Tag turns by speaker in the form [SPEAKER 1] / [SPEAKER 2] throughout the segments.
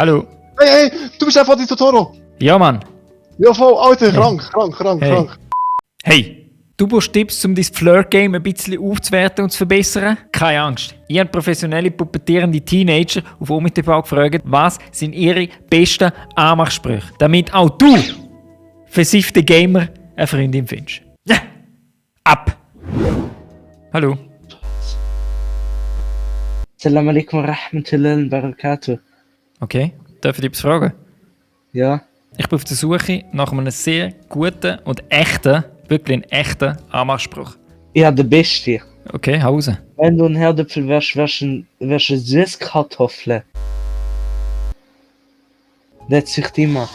[SPEAKER 1] Hallo.
[SPEAKER 2] Hey, du bist einfach die Totoro.
[SPEAKER 1] Ja, Mann.
[SPEAKER 2] Ja, voll, Alter, krank.
[SPEAKER 1] Hey, du brauchst Tipps, um dein Flirt-Game ein bisschen aufzuwerten und zu verbessern? Keine Angst. Ich habe professionelle pubertierende Teenager auf Omnitv gefragt, was sind ihre besten Anmachsprüche, damit auch du, versiffte Gamer, eine Freundin findest. Ja. Ab! Hallo.
[SPEAKER 3] Assalamu alaikum wa rahmatullahi wa barakatuh.
[SPEAKER 1] Okay, darf ich dich etwas fragen?
[SPEAKER 3] Ja,
[SPEAKER 1] Ich bin auf der Suche nach einem sehr guten und echten, wirklich einen echten Anmachspruch.
[SPEAKER 3] ich habe den Beste.
[SPEAKER 1] Okay, Hause.
[SPEAKER 3] Wenn du ein Herdöpfel wärst, wärst du Süßkartoffel. Das sucht immer.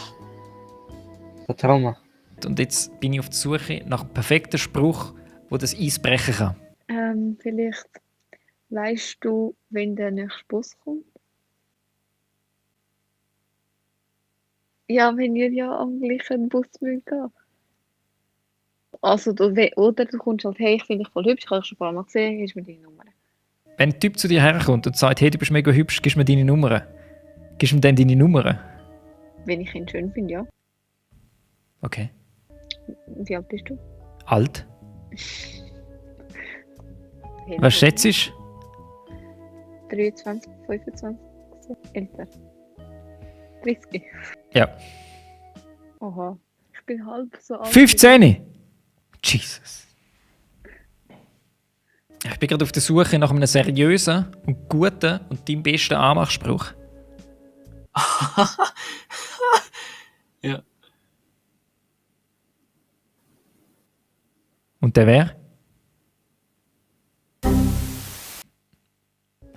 [SPEAKER 3] Vertrau mir.
[SPEAKER 1] Und jetzt bin ich auf der Suche nach einem perfekten Spruch, der das Eis brechen kann.
[SPEAKER 4] Vielleicht weißt du, wenn der nächste Bus kommt? Ja, wenn ihr ja am gleichen Bus müsst gehen. Also, oder du kommst halt, hey, ich finde dich voll hübsch, ich habe dich schon ein paar Mal gesehen, hier ist mir deine Nummer.
[SPEAKER 1] Wenn ein Typ zu dir herkommt und sagt, hey, du bist mega hübsch, gibst mir deine Nummer. Gibst mir dann deine Nummer?
[SPEAKER 4] Wenn ich ihn schön finde, ja.
[SPEAKER 1] Okay.
[SPEAKER 4] Wie alt bist du?
[SPEAKER 1] Alt.
[SPEAKER 4] Hey,
[SPEAKER 1] Was schätzt du?
[SPEAKER 4] 23, 25, so älter. 30.
[SPEAKER 1] Ja.
[SPEAKER 4] Oha, ich bin halb so alt.
[SPEAKER 1] 15? Jesus. Ich bin gerade auf der Suche nach einem seriösen und guten und deinem besten Anmachspruch.
[SPEAKER 5] Ja.
[SPEAKER 1] Und der wer?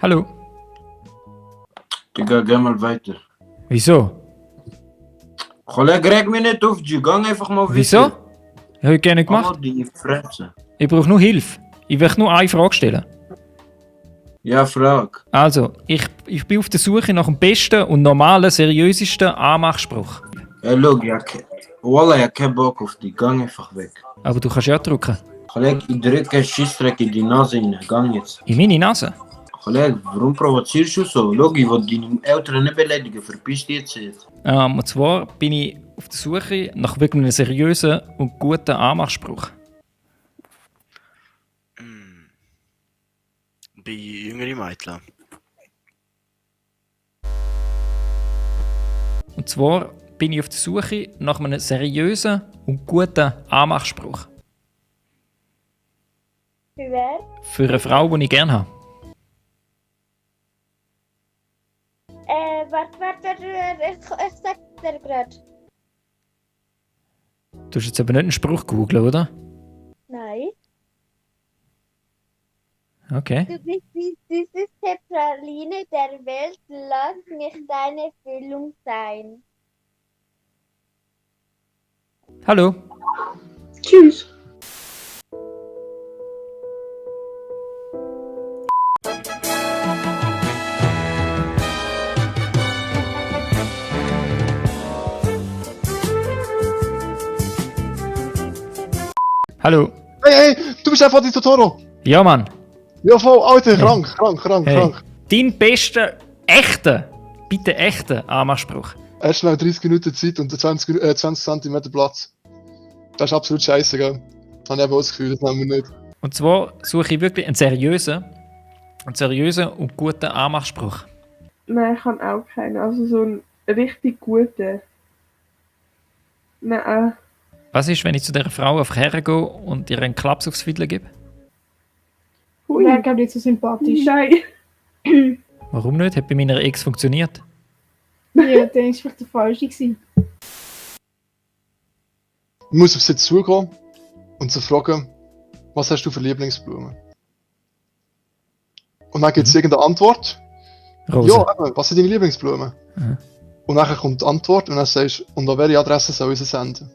[SPEAKER 1] Hallo.
[SPEAKER 5] Digga, geh mal weiter.
[SPEAKER 1] Wieso?
[SPEAKER 5] Kollege, reg mich nicht auf, G. Gang einfach mal weiter.
[SPEAKER 1] Wieso? Ich habe gerne
[SPEAKER 5] Mach
[SPEAKER 1] gemacht.
[SPEAKER 5] mal deine Fresse.
[SPEAKER 1] Ich brauche nur Hilfe. Ich will nur eine Frage stellen.
[SPEAKER 5] Ja, frag.
[SPEAKER 1] Also, ich bin auf der Suche nach dem besten und normalen, seriösesten Anmachspruch.
[SPEAKER 5] Ey, schau, Wallah, ich hab keinen Bock auf dich. Gang einfach weg.
[SPEAKER 1] Aber du kannst ja drücken.
[SPEAKER 5] Kollege, ich drücke einen Scheissdreck in die Nase rein. Gang jetzt.
[SPEAKER 1] In meine Nase?
[SPEAKER 5] Kollege, warum provozierst du so? Schau, ich will deine Eltern nicht beleidigen. Verpiss dich jetzt.
[SPEAKER 1] Und zwar bin ich auf der Suche nach wirklich einem seriösen und guten Anmachspruch.
[SPEAKER 6] Bei jüngeren Mädchen.
[SPEAKER 1] Und zwar bin ich auf der Suche nach einem seriösen und guten Anmachspruch.
[SPEAKER 7] Für wer?
[SPEAKER 1] Für eine Frau, die ich gerne habe.
[SPEAKER 7] Warte, ich sag dir grad.
[SPEAKER 1] Du hast jetzt aber nicht einen Spruch googeln, oder?
[SPEAKER 7] Nein.
[SPEAKER 1] Okay.
[SPEAKER 7] Du bist die süßeste Praline der Welt, lass mich deine Füllung sein.
[SPEAKER 1] Hallo.
[SPEAKER 2] Tschüss.
[SPEAKER 1] Hallo.
[SPEAKER 2] Hey, du bist einfach die Totoro.
[SPEAKER 1] Ja, Mann.
[SPEAKER 2] Ja, voll, Alter, krank.
[SPEAKER 1] Dein bester, echter, bitte echter Anmachspruch.
[SPEAKER 2] Erst schnell 30 Minuten Zeit und 20 cm Platz. Das ist absolut scheiße, gell? Das habe ich eben auch das Gefühl, das nehmen wir nicht.
[SPEAKER 1] Und zwar suche ich wirklich einen seriösen und guten Anmachspruch.
[SPEAKER 8] Nein, ich habe auch keinen. Also so einen richtig guten. Nein.
[SPEAKER 1] Was ist, wenn ich zu dieser Frau einfach hergehe und ihr einen Klaps aufs Fiddle gebe?
[SPEAKER 8] Hui.
[SPEAKER 9] Wäre, glaube ich, nicht so sympathisch.
[SPEAKER 8] Nein.
[SPEAKER 1] Warum nicht? Hat bei meiner Ex funktioniert.
[SPEAKER 9] Ja, dann war es vielleicht der falsche gewesen.
[SPEAKER 2] Ich muss auf sie zugehen und sie fragen, was hast du für Lieblingsblumen? Und dann gibt es irgendeine Antwort.
[SPEAKER 1] Rose.
[SPEAKER 2] Ja, eben, was sind deine Lieblingsblumen?
[SPEAKER 1] Mhm.
[SPEAKER 2] Und dann kommt die Antwort und dann sagst du, und an welche Adresse soll ich sie senden?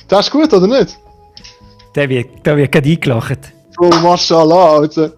[SPEAKER 2] Das ist gut, oder nicht?
[SPEAKER 1] Der wird gerade eingelacht.
[SPEAKER 2] Bro, Mashallah, Alter.